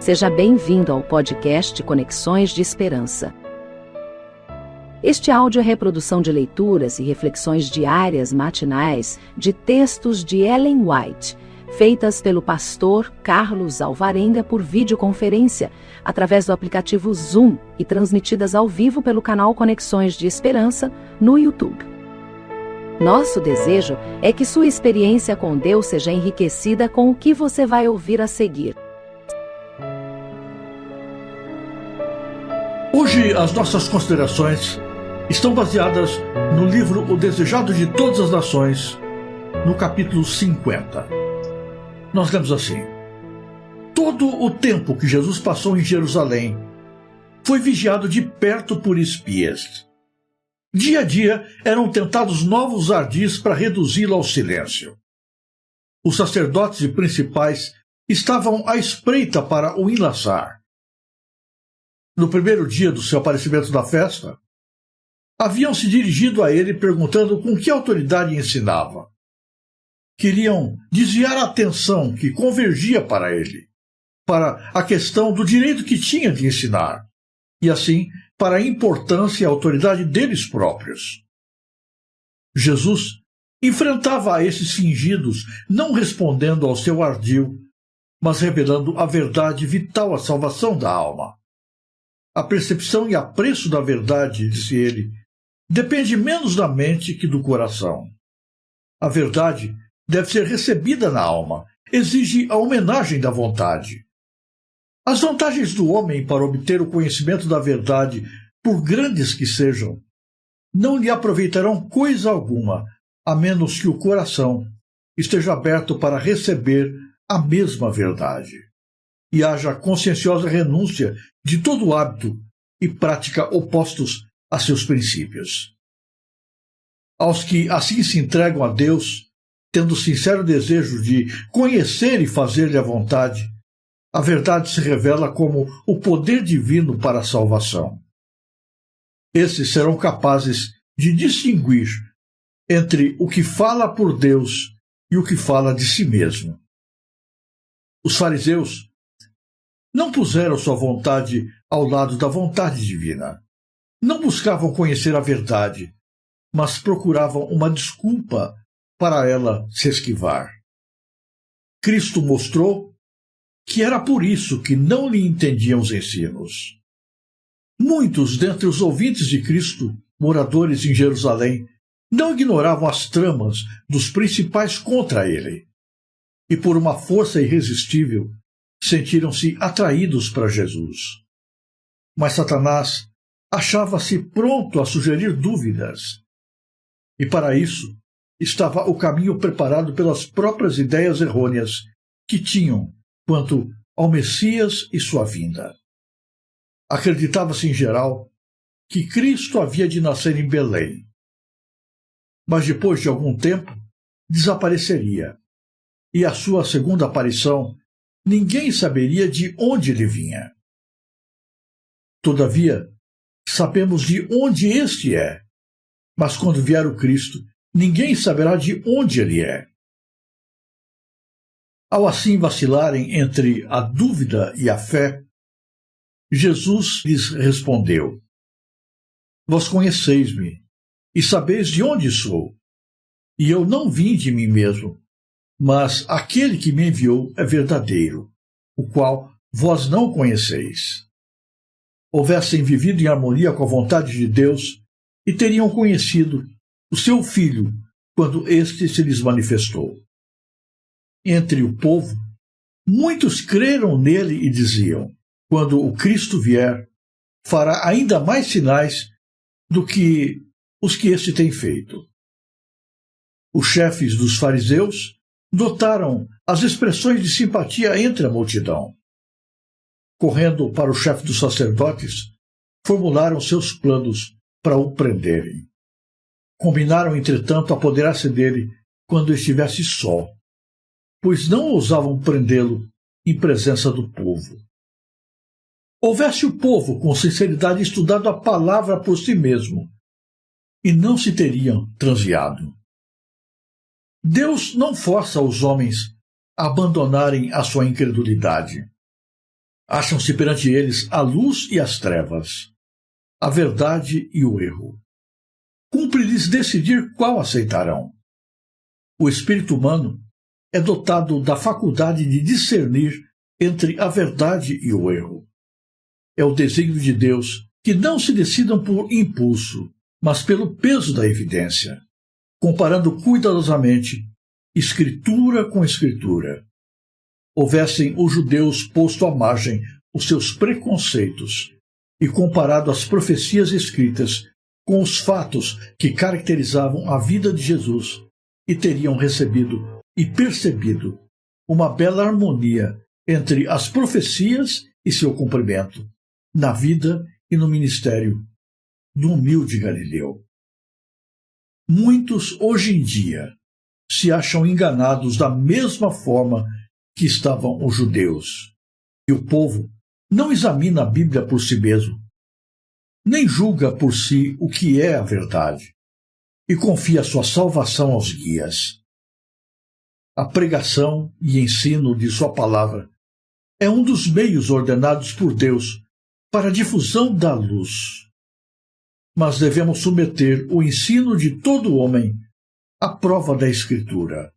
Seja bem-vindo ao podcast Conexões de Esperança. Este áudio é reprodução de leituras e reflexões diárias matinais de textos de Ellen White, feitas pelo pastor Carlos Alvarenga por videoconferência, através do aplicativo Zoom e transmitidas ao vivo pelo canal Conexões de Esperança no YouTube. Nosso desejo é que sua experiência com Deus seja enriquecida com o que você vai ouvir a seguir. Hoje, as nossas considerações estão baseadas no livro O Desejado de Todas as Nações, no capítulo 50. Nós lemos assim: todo o tempo que Jesus passou em Jerusalém foi vigiado de perto por espias. Dia a dia eram tentados novos ardis para reduzi-lo ao silêncio. Os sacerdotes e principais estavam à espreita para o enlaçar. No primeiro dia do seu aparecimento na festa, haviam se dirigido a ele perguntando com que autoridade ensinava. Queriam desviar a atenção que convergia para ele, para a questão do direito que tinha de ensinar, e assim para a importância e a autoridade deles próprios. Jesus enfrentava a esses fingidos, não respondendo ao seu ardil, mas revelando a verdade vital à salvação da alma. A percepção e apreço da verdade, disse ele, depende menos da mente que do coração. A verdade deve ser recebida na alma, exige a homenagem da vontade. As vantagens do homem para obter o conhecimento da verdade, por grandes que sejam, não lhe aproveitarão coisa alguma, a menos que o coração esteja aberto para receber a mesma verdade, e haja conscienciosa renúncia de todo hábito e prática opostos a seus princípios. Aos que assim se entregam a Deus, tendo sincero desejo de conhecer e fazer-lhe a vontade, a verdade se revela como o poder divino para a salvação. Esses serão capazes de distinguir entre o que fala por Deus e o que fala de si mesmo. Os fariseus não puseram sua vontade ao lado da vontade divina. Não buscavam conhecer a verdade, mas procuravam uma desculpa para ela se esquivar. Cristo mostrou que era por isso que não lhe entendiam os ensinos. Muitos dentre os ouvintes de Cristo, moradores em Jerusalém, não ignoravam as tramas dos principais contra ele, e por uma força irresistível sentiram-se atraídos para Jesus. Mas Satanás achava-se pronto a sugerir dúvidas. E para isso estava o caminho preparado pelas próprias ideias errôneas que tinham quanto ao Messias e sua vinda. Acreditava-se em geral que Cristo havia de nascer em Belém. Mas depois de algum tempo desapareceria, e a sua segunda aparição ninguém saberia de onde ele vinha. Todavia, sabemos de onde este é, mas quando vier o Cristo, ninguém saberá de onde ele é. Ao assim vacilarem entre a dúvida e a fé, Jesus lhes respondeu: vós conheceis-me, e sabeis de onde sou, e eu não vim de mim mesmo, mas aquele que me enviou é verdadeiro, o qual vós não conheceis. Houvessem vivido em harmonia com a vontade de Deus e teriam conhecido o seu Filho quando este se lhes manifestou. Entre o povo, muitos creram nele e diziam: quando o Cristo vier, fará ainda mais sinais do que os que este tem feito. Os chefes dos fariseus notaram as expressões de simpatia entre a multidão. Correndo para o chefe dos sacerdotes, formularam seus planos para o prenderem. Combinaram, entretanto, apoderar-se dele quando estivesse só, pois não ousavam prendê-lo em presença do povo. Houvesse o povo com sinceridade estudado a palavra por si mesmo, e não se teriam transviado. Deus não força os homens a abandonarem a sua incredulidade. Acham-se perante eles a luz e as trevas, a verdade e o erro. Cumpre-lhes decidir qual aceitarão. O espírito humano é dotado da faculdade de discernir entre a verdade e o erro. É o desígnio de Deus que não se decidam por impulso, mas pelo peso da evidência, comparando cuidadosamente escritura com escritura. Houvessem os judeus posto à margem os seus preconceitos e comparado as profecias escritas com os fatos que caracterizavam a vida de Jesus, e teriam recebido e percebido uma bela harmonia entre as profecias e seu cumprimento, na vida e no ministério do humilde Galileu. Muitos, hoje em dia, se acham enganados da mesma forma que estavam os judeus, e o povo não examina a Bíblia por si mesmo, nem julga por si o que é a verdade, e confia sua salvação aos guias. A pregação e ensino de sua palavra é um dos meios ordenados por Deus para a difusão da luz. Mas devemos submeter o ensino de todo homem à prova da Escritura.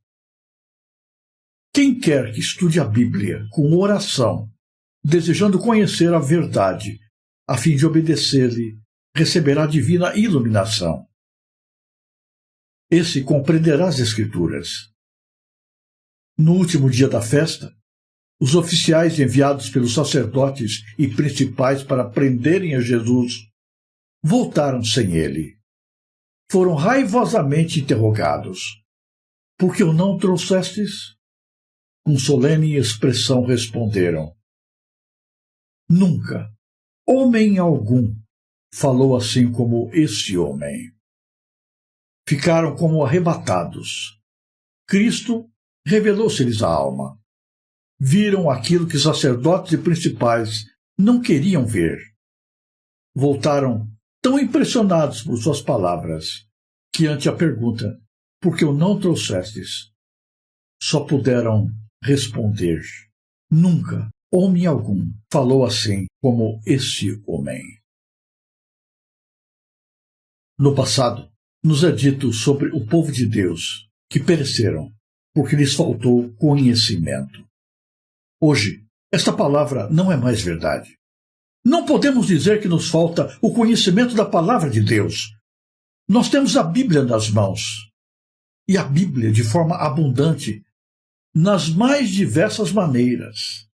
Quem quer que estude a Bíblia com oração, desejando conhecer a verdade, a fim de obedecer-lhe, receberá a divina iluminação. Esse compreenderá as Escrituras. No último dia da festa, os oficiais enviados pelos sacerdotes e principais para prenderem a Jesus voltaram sem ele. Foram raivosamente interrogados. Por que o não trouxestes? Com solene expressão responderam: Nunca, homem algum, falou assim como este homem. Ficaram como arrebatados. Cristo revelou-se-lhes a alma. Viram aquilo que os sacerdotes e principais não queriam ver. Voltaram tão impressionados por suas palavras que, ante a pergunta, por que o não trouxestes, só puderam responder: Nunca, homem algum, falou assim como este homem. No passado, nos é dito sobre o povo de Deus que pereceram porque lhes faltou conhecimento. Hoje, esta palavra não é mais verdade. Não podemos dizer que nos falta o conhecimento da palavra de Deus. Nós temos a Bíblia nas mãos. E a Bíblia de forma abundante, nas mais diversas maneiras.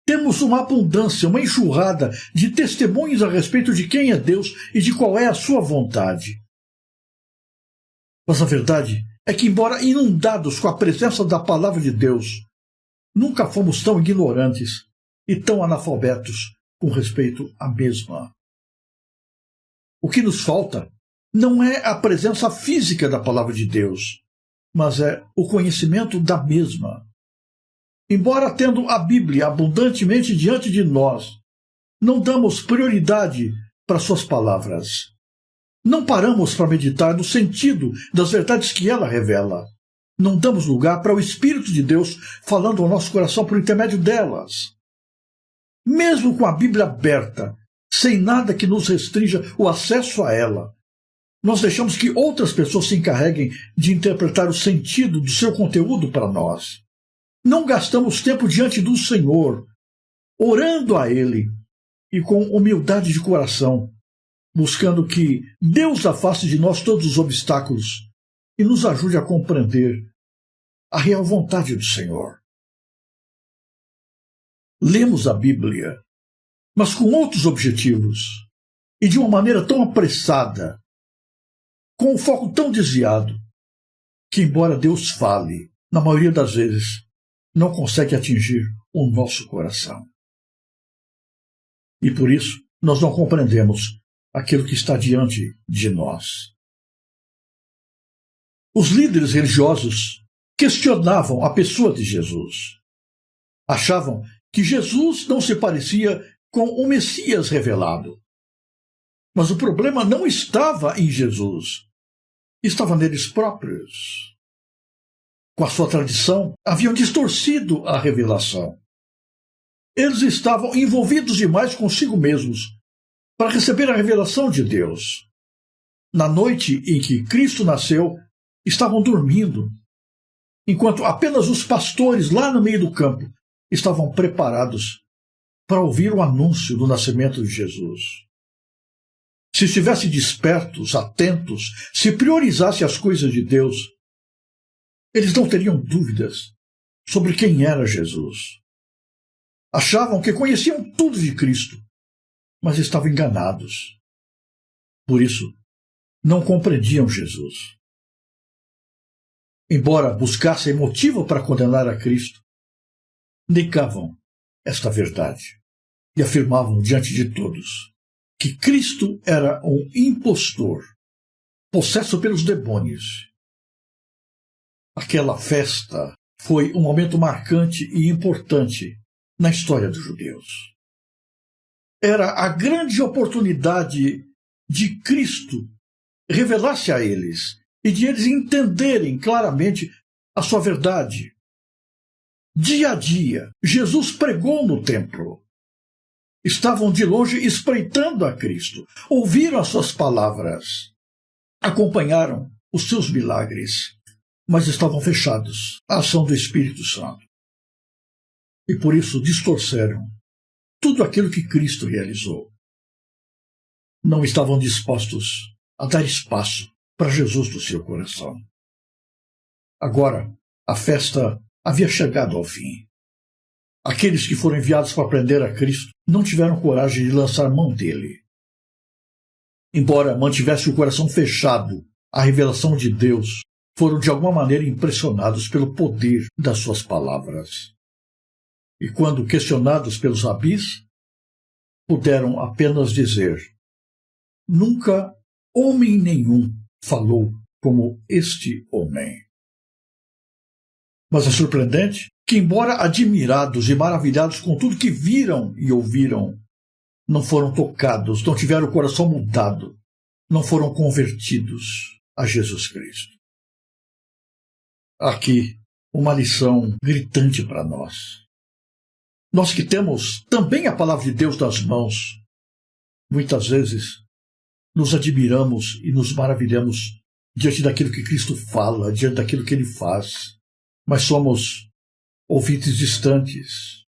Temos uma abundância, uma enxurrada de testemunhos a respeito de quem é Deus e de qual é a sua vontade. Mas a verdade é que, embora inundados com a presença da palavra de Deus, nunca fomos tão ignorantes e tão analfabetos com respeito à mesma. O que nos falta não é a presença física da palavra de Deus, mas é o conhecimento da mesma. Embora tendo a Bíblia abundantemente diante de nós, não damos prioridade para suas palavras. Não paramos para meditar no sentido das verdades que ela revela. Não damos lugar para o Espírito de Deus falando ao nosso coração por intermédio delas. Mesmo com a Bíblia aberta, sem nada que nos restrinja o acesso a ela, nós deixamos que outras pessoas se encarreguem de interpretar o sentido do seu conteúdo para nós. Não gastamos tempo diante do Senhor, orando a Ele e com humildade de coração, buscando que Deus afaste de nós todos os obstáculos e nos ajude a compreender a real vontade do Senhor. Lemos a Bíblia, mas com outros objetivos e de uma maneira tão apressada, com um foco tão desviado, que, embora Deus fale, na maioria das vezes, não consegue atingir o nosso coração. E por isso, nós não compreendemos aquilo que está diante de nós. Os líderes religiosos questionavam a pessoa de Jesus. Achavam que Jesus não se parecia com o Messias revelado. Mas o problema não estava em Jesus, estava neles próprios. Com a sua tradição, haviam distorcido a revelação. Eles estavam envolvidos demais consigo mesmos para receber a revelação de Deus. Na noite em que Cristo nasceu, estavam dormindo, enquanto apenas os pastores lá no meio do campo estavam preparados para ouvir o anúncio do nascimento de Jesus. Se estivessem despertos, atentos, se priorizassem as coisas de Deus, eles não teriam dúvidas sobre quem era Jesus. Achavam que conheciam tudo de Cristo, mas estavam enganados. Por isso, não compreendiam Jesus. Embora buscassem motivo para condenar a Cristo, negavam esta verdade e afirmavam diante de todos que Cristo era um impostor, possesso pelos demônios. Aquela festa foi um momento marcante e importante na história dos judeus. Era a grande oportunidade de Cristo revelar-se a eles e de eles entenderem claramente a sua verdade. Dia a dia, Jesus pregou no templo. Estavam de longe espreitando a Cristo, ouviram as suas palavras, acompanharam os seus milagres, mas estavam fechados à ação do Espírito Santo. E por isso distorceram tudo aquilo que Cristo realizou. Não estavam dispostos a dar espaço para Jesus no seu coração. Agora, a festa havia chegado ao fim. Aqueles que foram enviados para prender a Cristo não tiveram coragem de lançar mão dele. Embora mantivesse o coração fechado à revelação de Deus, foram de alguma maneira impressionados pelo poder das suas palavras. E quando questionados pelos rabis, puderam apenas dizer: nunca homem nenhum falou como este homem. Mas é surpreendente que, embora admirados e maravilhados com tudo que viram e ouviram, não foram tocados, não tiveram o coração mudado, não foram convertidos a Jesus Cristo. Aqui, uma lição gritante para nós. Nós que temos também a palavra de Deus nas mãos, muitas vezes nos admiramos e nos maravilhamos diante daquilo que Cristo fala, diante daquilo que Ele faz, mas somos ouvintes distantes,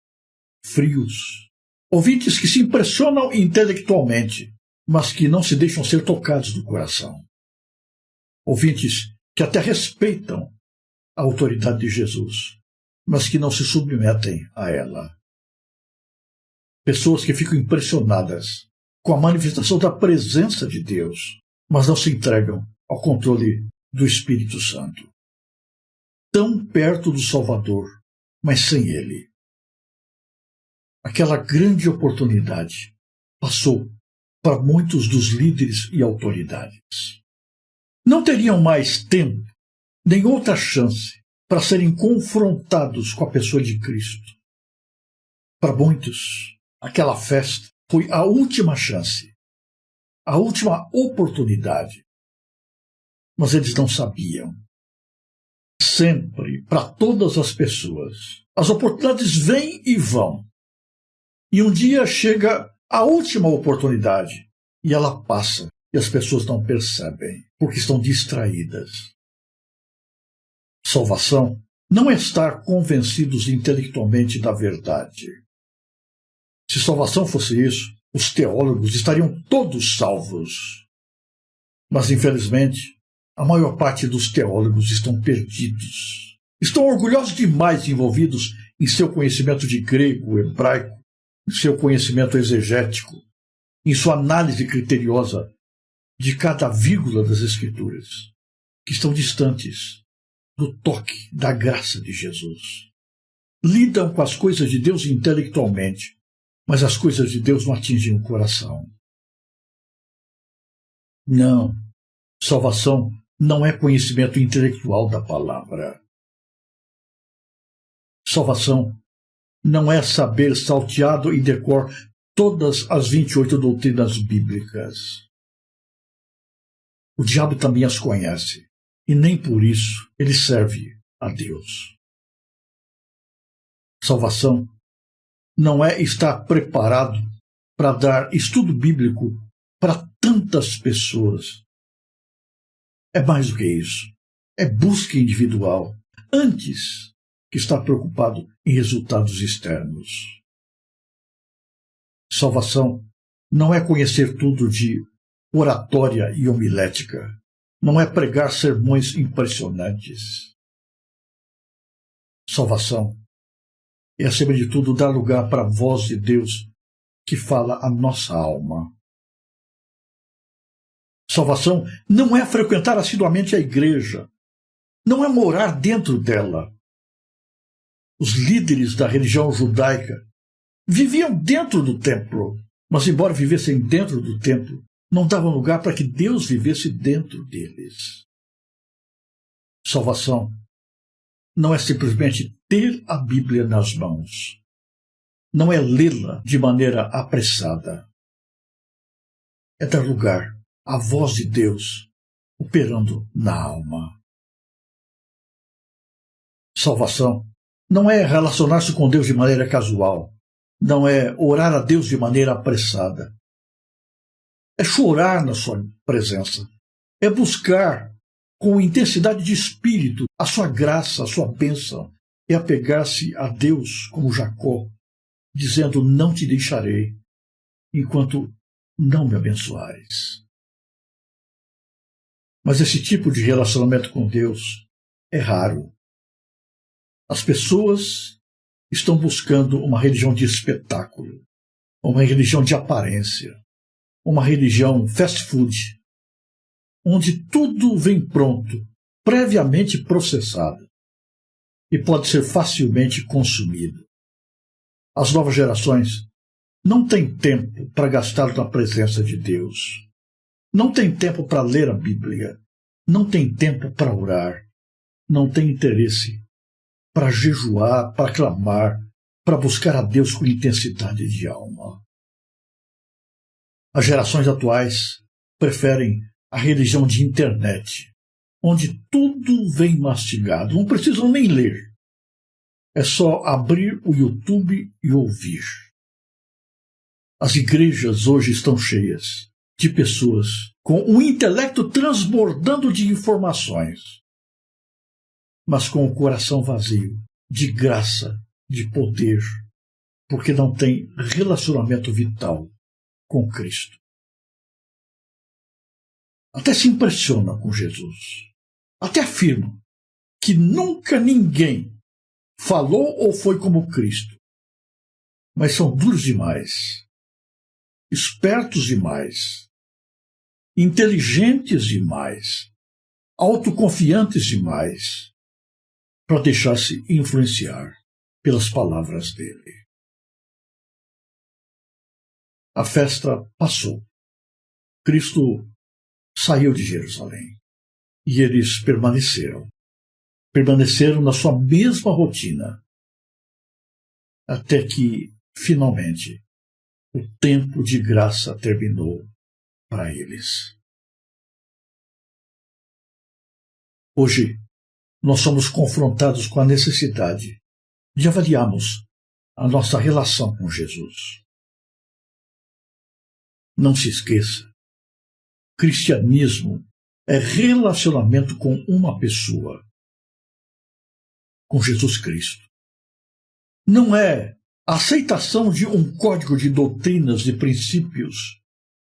frios, ouvintes que se impressionam intelectualmente, mas que não se deixam ser tocados do coração. Ouvintes que até respeitam a autoridade de Jesus, mas que não se submetem a ela. Pessoas que ficam impressionadas com a manifestação da presença de Deus, mas não se entregam ao controle do Espírito Santo. Tão perto do Salvador, mas sem Ele. Aquela grande oportunidade passou para muitos dos líderes e autoridades. Não teriam mais tempo, nem outra chance para serem confrontados com a pessoa de Cristo. Para muitos, aquela festa foi a última chance, a última oportunidade. Mas eles não sabiam. Sempre, para todas as pessoas, as oportunidades vêm e vão. E um dia chega a última oportunidade e ela passa e as pessoas não percebem, porque estão distraídas. Salvação não é estar convencidos intelectualmente da verdade. Se salvação fosse isso, os teólogos estariam todos salvos. Mas, infelizmente, a maior parte dos teólogos estão perdidos. Estão orgulhosos demais envolvidos em seu conhecimento de grego, hebraico, em seu conhecimento exegético, em sua análise criteriosa de cada vírgula das Escrituras, que estão distantes do toque da graça de Jesus. Lidam com as coisas de Deus intelectualmente, mas as coisas de Deus não atingem o coração. Não, salvação não é conhecimento intelectual da palavra. Salvação não é saber salteado em decor todas as 28 doutrinas bíblicas. O diabo também as conhece, e nem por isso ele serve a Deus. Salvação não é estar preparado para dar estudo bíblico para tantas pessoas. É mais do que isso. É busca individual, antes que estar preocupado em resultados externos. Salvação não é conhecer tudo de oratória e homilética. Não é pregar sermões impressionantes. Salvação é, acima de tudo, dar lugar para a voz de Deus que fala a nossa alma. Salvação não é frequentar assiduamente a igreja. Não é morar dentro dela. Os líderes da religião judaica viviam dentro do templo, mas, embora vivessem dentro do templo, não davam lugar para que Deus vivesse dentro deles. Salvação não é simplesmente ter a Bíblia nas mãos. Não é lê-la de maneira apressada. É dar lugar à voz de Deus operando na alma. Salvação não é relacionar-se com Deus de maneira casual. Não é orar a Deus de maneira apressada. É chorar na sua presença. É buscar com intensidade de espírito a sua graça, a sua bênção. É apegar-se a Deus como Jacó, dizendo: não te deixarei enquanto não me abençoares. Mas esse tipo de relacionamento com Deus é raro. As pessoas estão buscando uma religião de espetáculo, uma religião de aparência, uma religião fast food, onde tudo vem pronto, previamente processado, e pode ser facilmente consumido. As novas gerações não têm tempo para gastar na presença de Deus. Não têm tempo para ler a Bíblia. Não têm tempo para orar. Não têm interesse para jejuar, para clamar, para buscar a Deus com intensidade de alma. As gerações atuais preferem a religião de internet, onde tudo vem mastigado. Não precisam nem ler. É só abrir o YouTube e ouvir. As igrejas hoje estão cheias de pessoas com o intelecto transbordando de informações, mas com o coração vazio de graça, de poder, porque não tem relacionamento vital com Cristo. Até se impressiona com Jesus. Até afirma que nunca ninguém falou ou foi como Cristo. Mas são duros demais, espertos demais, inteligentes demais, autoconfiantes demais, para deixar-se influenciar pelas palavras dele. A festa passou. Cristo saiu de Jerusalém e eles permaneceram na sua mesma rotina, até que, finalmente, o tempo de graça terminou para eles. Hoje, nós somos confrontados com a necessidade de avaliarmos a nossa relação com Jesus. Não se esqueça, cristianismo é relacionamento com uma pessoa, com Jesus Cristo. Não é a aceitação de um código de doutrinas, de princípios,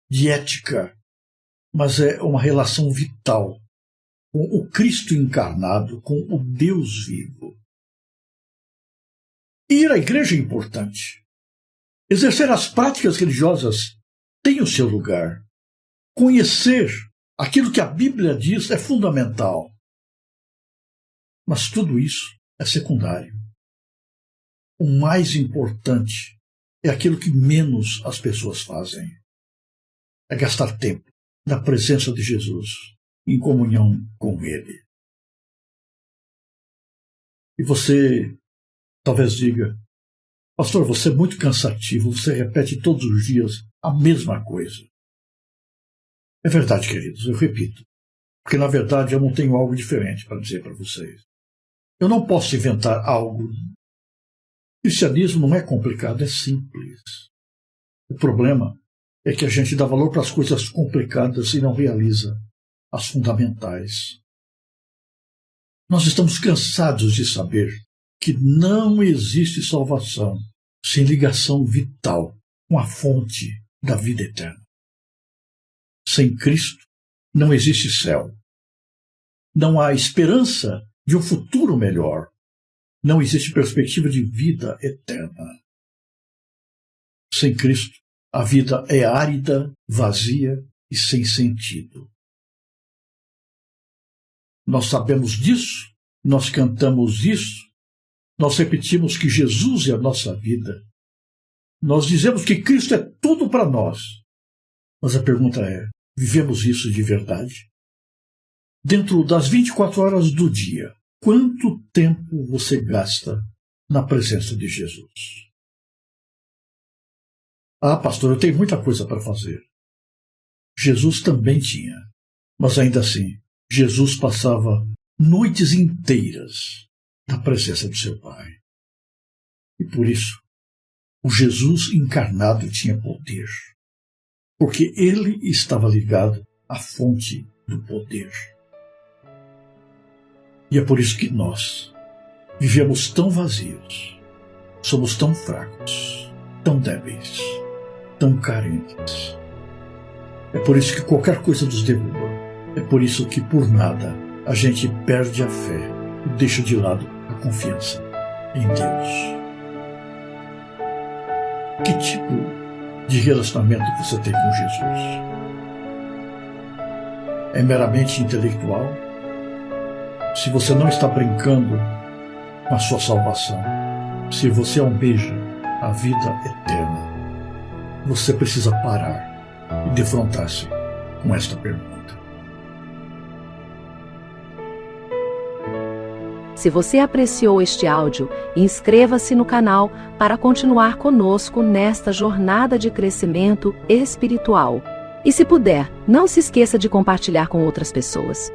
de ética, mas é uma relação vital com o Cristo encarnado, com o Deus vivo. Ir à igreja é importante. Exercer as práticas religiosas tem o seu lugar. Conhecer aquilo que a Bíblia diz é fundamental. Mas tudo isso é secundário. O mais importante é aquilo que menos as pessoas fazem. É gastar tempo na presença de Jesus, em comunhão com Ele. E você talvez diga: pastor, você é muito cansativo, você repete todos os dias a mesma coisa. É verdade, queridos, eu repito, porque na verdade eu não tenho algo diferente para dizer para vocês. Eu não posso inventar algo O cristianismo não é complicado, é simples. O problema é que a gente dá valor para as coisas complicadas e não realiza as fundamentais. Nós estamos cansados de saber que não existe salvação sem ligação vital com a fonte da vida eterna. Sem Cristo não existe céu. Não há esperança de um futuro melhor. Não existe perspectiva de vida eterna. Sem Cristo, a vida é árida, vazia e sem sentido. Nós sabemos disso, nós cantamos isso, nós repetimos que Jesus é a nossa vida. Nós dizemos que Cristo é tudo para nós. Mas a pergunta é, vivemos isso de verdade? Dentro das 24 horas do dia, quanto tempo você gasta na presença de Jesus? Ah, pastor, eu tenho muita coisa para fazer. Jesus também tinha, mas ainda assim, Jesus passava noites inteiras na presença do seu Pai. E por isso, o Jesus encarnado tinha poder, porque ele estava ligado à fonte do poder. E é por isso que nós vivemos tão vazios, somos tão fracos, tão débeis, tão carentes. É por isso que qualquer coisa nos derruba. É por isso que, por nada, a gente perde a fé e deixa de lado a confiança em Deus. Que tipo de relacionamento você tem com Jesus? É meramente intelectual? Se você não está brincando com a sua salvação, se você almeja a vida eterna, você precisa parar e defrontar-se com esta pergunta. Se você apreciou este áudio, inscreva-se no canal para continuar conosco nesta jornada de crescimento espiritual. E se puder, não se esqueça de compartilhar com outras pessoas.